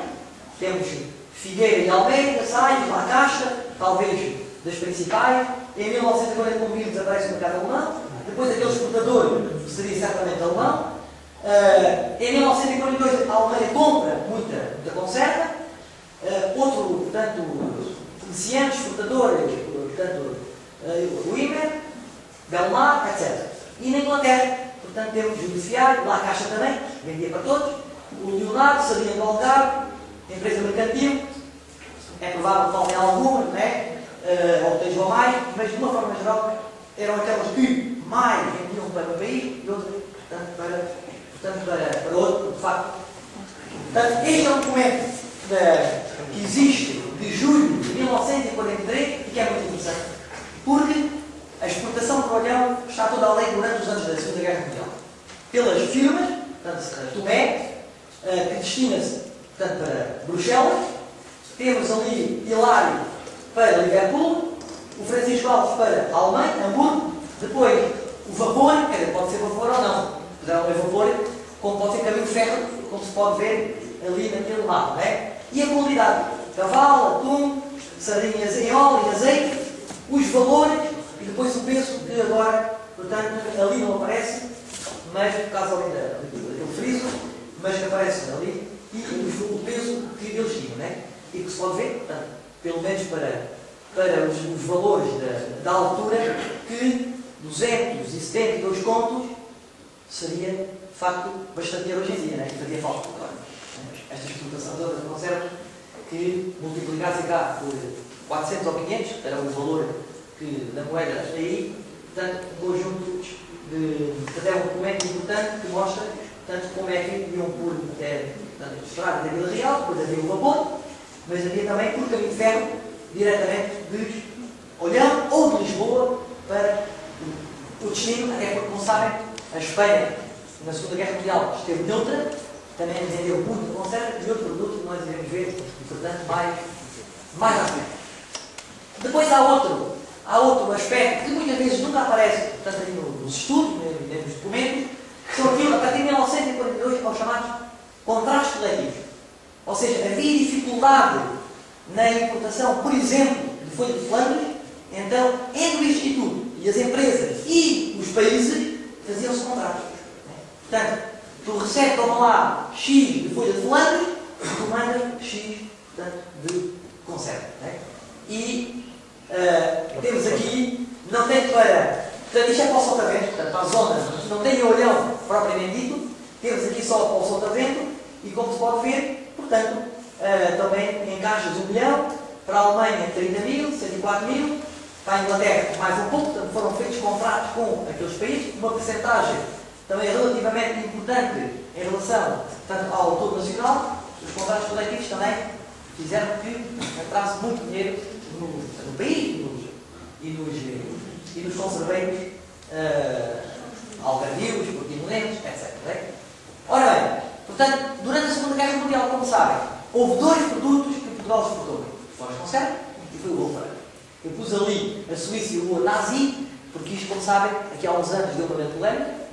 Temos Figueira e Almeida, Salles, La Caixa, talvez das principais. Em 1940, como vimos, desaparece o mercado alemão. Depois, aquele exportador seria certamente alemão. Em 1942, a Alemanha compra muita conserva. Outro, portanto, comerciantes, exportadores, portanto, o IMER, Belmar, etc. E na Inglaterra, portanto, temos o Judiciário, lá a Caixa também, vendia para todos, o Leonardo, Sardinha do Algarve, empresa mercantil, é provável que faltem algumas, não é? Ou estejam mais, mas de uma forma geral, eram aquelas que mais vendiam para o país e outras, portanto, para outro, de facto. Portanto, este é um documento que existe de julho de 1943 e que é muito interessante, porque a exportação de petróleo está toda a lei durante os anos da Segunda Guerra Mundial. Pelas firmas, portanto, Tomé, que destina-se, portanto, para Bruxelas, temos ali Hilário para Liverpool, o Francisco Alves para a Alemanha, Hamburgo, depois o vapor, quer dizer, pode ser vapor ou não, não é vapor, como pode ser caminho de ferro, como se pode ver ali naquele mapa, não é? E a qualidade, cavalo, atum, sardinhas em óleo e azeite, os valores e depois o peso que agora, portanto, ali não aparece, mas por causa ali daquele friso, mas que aparece ali, e o peso que eles tinham, não é? E que se pode ver, portanto, pelo menos para os valores da altura, que 272 contos seria, de facto, bastante dinheiro hoje em dia, né? E fazia falta, claro. Esta exportação toda de conservas, que multiplicasse cá por 400 ou 500, era o valor da moeda aí, portanto, um conjunto até um documento importante que mostra, portanto, como é que iam por estrada da Vila Real, depois havia o vapor, mas havia também por caminho de ferro, diretamente de Olhão ou de Lisboa para o destino, até porque, como sabem, a Espanha, na Segunda Guerra Mundial, esteve neutra, também vendeu muito de conserva e outro produto que nós iremos ver, e, portanto, mais à frente. Depois há outro aspecto que muitas vezes nunca aparece, portanto, aí nos estudos, nos documentos, que são aquilo, a partir de 1942, aos chamados contratos coletivos. Ou seja, havia dificuldade na importação, por exemplo, de folha de Flandres, então, entre o Instituto e as empresas e os países, faziam-se contratos. Portanto, tu recebes, toma lá, X de folha de Flandres, e tu mandas X, portanto, de conserva. E temos aqui, não tem para... Portanto, isto é para o soltavento, portanto, para a zona, não tem Olhão propriamente dito, temos aqui só para o soltavento, e como se pode ver, portanto, também em caixas 1 milhão, para a Alemanha 30 mil, 104 mil, para a Inglaterra mais um pouco, portanto, foram feitos contratos com aqueles países, uma percentagem também relativamente importante em relação, portanto, ao todo nacional. Os contratos coletivos também fizeram que entrasse muito dinheiro no país e nos conserveiros algarvios, portimonenses, etc. Ora bem, portanto, durante a Segunda Guerra Mundial, como sabem, houve 2 produtos que Portugal exportou. Foram as conservas e foi o wolframio. Eu pus ali a Suíça e o ouro nazi, porque isto, como sabem, aqui há uns anos deu uma grande polémica.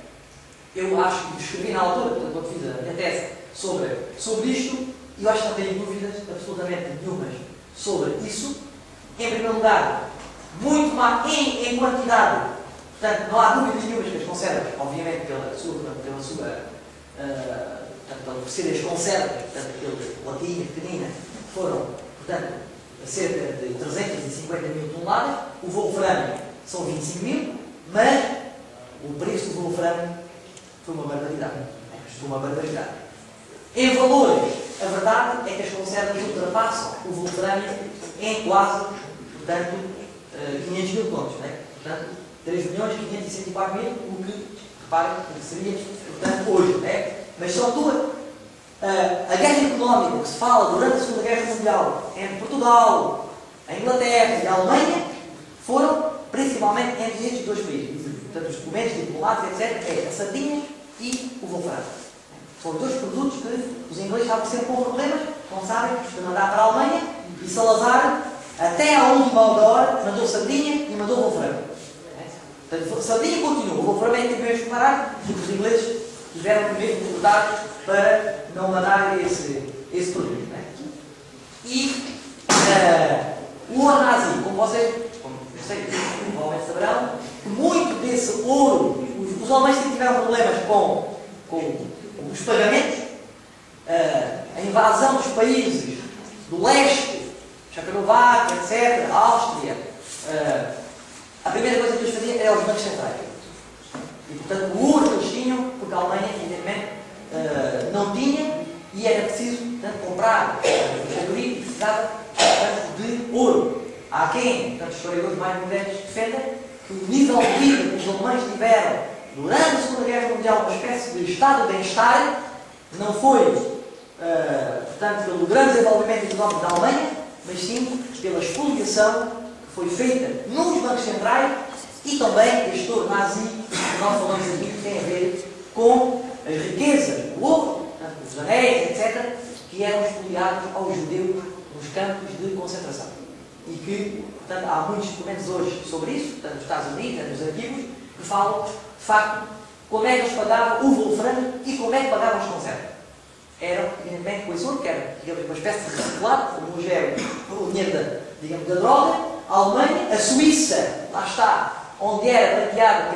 Eu acho que escrevi na altura, portanto, quando fiz a minha tese sobre isto, e eu acho que não tenho dúvidas absolutamente nenhumas sobre isso. Em primeiro lugar, muito má em quantidade, portanto, não há dúvidas nenhumas que as conservas, obviamente, pelo oferecer as conservas, portanto, aquele latinha pequenina, foram, portanto, cerca de 350 mil toneladas. O wolframio são 25 mil, mas o preço do wolframio foi uma barbaridade. Em valores, a verdade é que as conservas ultrapassam o wolframio em quase, portanto, 500 mil contos. Portanto, 3 milhões 564 mil, o que, reparem, que seria, portanto, hoje. Mas são duas. A guerra económica que se fala durante a Segunda Guerra Mundial entre Portugal, a Inglaterra e a Alemanha foram principalmente entre estes 2 países. Portanto, os documentos diplomáticos, etc., é a sardinhas e o wolframio. São 2 produtos que os ingleses estavam sempre com problemas, como sabem, de mandar para a Alemanha, e Salazar, até à última hora, mandou sardinha e mandou wolframio. Portanto, sardinha continua, o wolframio tem mesmo que parar, porque os ingleses tiveram primeiro dificuldades para não mandar esse produto. E o ouro nazi, como vocês, eu sei que provavelmente saberão, que muito desse ouro, os alemães tiveram problemas com os pagamentos, a invasão dos países do leste Checoslováquia, etc., Áustria. A primeira coisa que eles faziam era os bancos centrais. E, portanto, o ouro que eles tinham, porque a Alemanha, evidentemente, não tinha, e era preciso, portanto, comprar mercadoria e precisava, portanto, de ouro. Há quem, portanto, historiadores mais modernos defendem que o nível de vida que os alemães tiveram durante a Segunda Guerra Mundial, uma espécie de estado de bem-estar, não foi, portanto, pelo grande desenvolvimento económico da Alemanha, mas sim pela expoliação que foi feita nos bancos centrais e também este ouro nazi que nós falamos aqui, que tem a ver com as riquezas do ouro, portanto, os anéis, etc., que eram expoliados aos judeus nos campos de concentração. E que, portanto, há muitos documentos hoje sobre isso, portanto, nos Estados Unidos, nos arquivos, que falam, de facto, como é que eles pagavam o wolframio e como é que pagavam os conservas. Eram, evidentemente, com esse ouro, que era, digamos, uma espécie de reciclado, como hoje é o dinheiro da droga. A Alemanha, a Suíça, lá está, onde era branqueado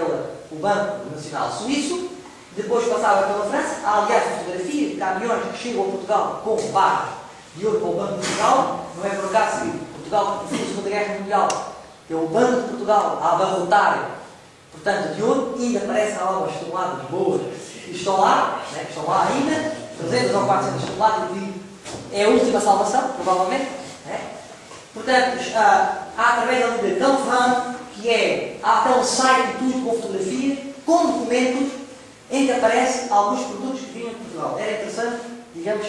pelo Banco Nacional Suíço, depois passava pela França. Há, aliás, fotografias de caminhões que chegam a Portugal com barras de ouro para o Banco de Portugal. Não é por acaso que Portugal, no fim da Segunda Guerra Mundial, é o Banco de Portugal a abarrotar, portanto, de ouro, e ainda aparecem algumas toneladas boas que estão lá, né, ainda, 300 ou 400 toneladas, e é a última salvação, provavelmente. Né? Portanto, há através ali de Canfran, que há até um site tudo com fotografia, com documentos, em que aparecem alguns produtos que vinham de Portugal. Era interessante, digamos,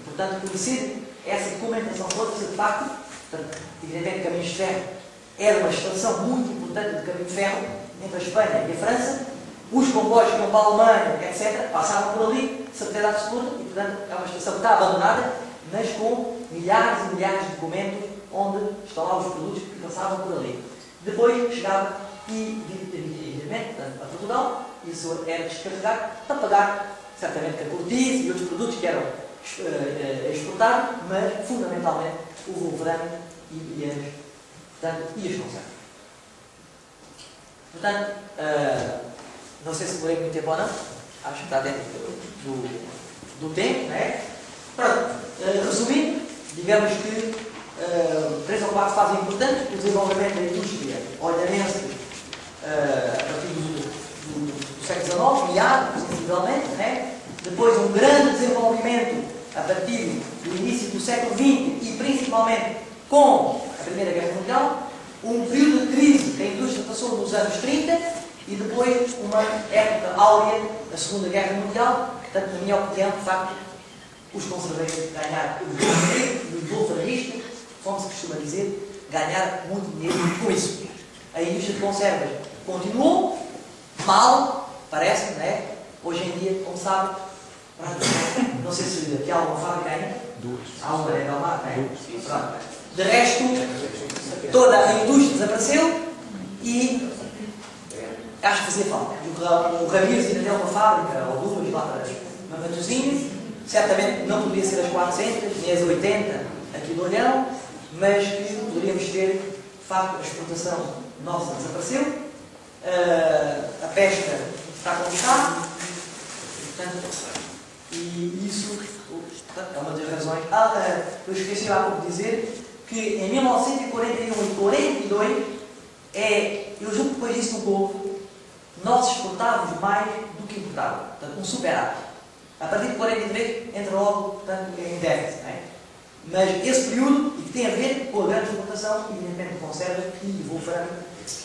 portanto, conhecer essa documentação toda, se de facto, portanto, evidentemente, Caminhos de Ferro era uma expansão muito importante de caminho de ferro entre a Espanha e a França. Os comboios que iam para a Alemanha, etc., passavam por ali, certeza absoluta, e, portanto, é uma estação que está abandonada, mas com milhares e milhares de documentos onde estão lá os produtos que passavam por ali. Depois chegava, evidentemente, a Portugal, e isso era descarregado para pagar, certamente, a cortiça e outros produtos que eram exportados, mas, fundamentalmente, o wolframio e as conservas. Portanto, não sei se demorei muito tempo ou não, acho que está dentro do tempo, né? Pronto, resumindo, digamos que 3 ou 4 fases importantes: o desenvolvimento da indústria olhanense a partir do século XIX, meados, sensivelmente, né? Depois um grande desenvolvimento a partir do início do século XX e principalmente com a Primeira Guerra Mundial, um período de crise que a indústria passou nos anos 30 e depois uma época áurea da Segunda Guerra Mundial. Portanto, na minha opinião, de facto, os conservadores ganharam e os wolfranistas, como se costuma dizer, ganharam muito dinheiro com isso. A indústria de conservas continuou mal, parece-me, não é? Hoje em dia, como sabem, não sei se aqui há alguma fábrica ainda. Há uma em Belmar, não é? De resto, toda a indústria desapareceu e acho que fazia falta. O Ramires ainda tem uma fábrica ou duas lá para Matosinhos. Certamente não poderia ser as 400 nem as 80 aqui do Olhão, mas que poderíamos ter, de facto, a exportação nossa desapareceu, a pesca está como está, e isso é uma das razões. Eu esqueci há pouco de dizer que em 1941 e 42, eu julgo que depois disso um pouco, nós exportávamos mais do que importávamos, portanto, um superávit. A partir de 43 entra logo, portanto, em déficit, não é? Mas esse período, e que tem a ver com a grande exportação, evidentemente, de conservas e de wolframio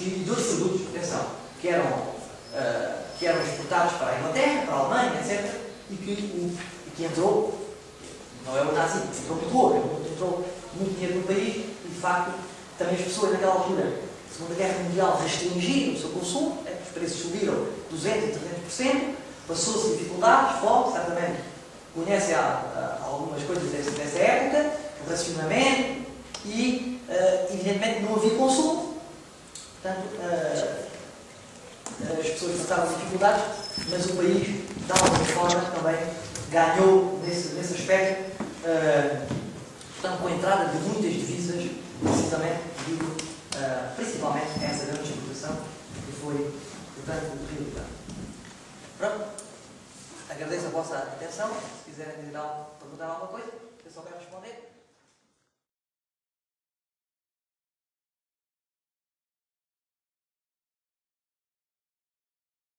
e de outros produtos, atenção, que eram exportados para a Inglaterra, para a Alemanha, etc., e que entrou, não é o nazi, entrou muito ouro, entrou muito dinheiro no país, e de facto, também as pessoas naquela altura, Segunda Guerra Mundial, restringiram o seu consumo, os preços subiram 200% e 300%, passou-se dificuldades, fome, certamente conhece algumas coisas dessa época, o racionamento, e evidentemente não havia consumo, portanto as pessoas passavam dificuldades, mas o país, de alguma forma, também ganhou nesse aspecto, portanto, com a entrada de muitas divisas, precisamente, principalmente essa grande exportação que foi, portanto, realizada. Pronto. Agradeço a vossa atenção. Se quiserem perguntar alguma coisa, eu só quero responder.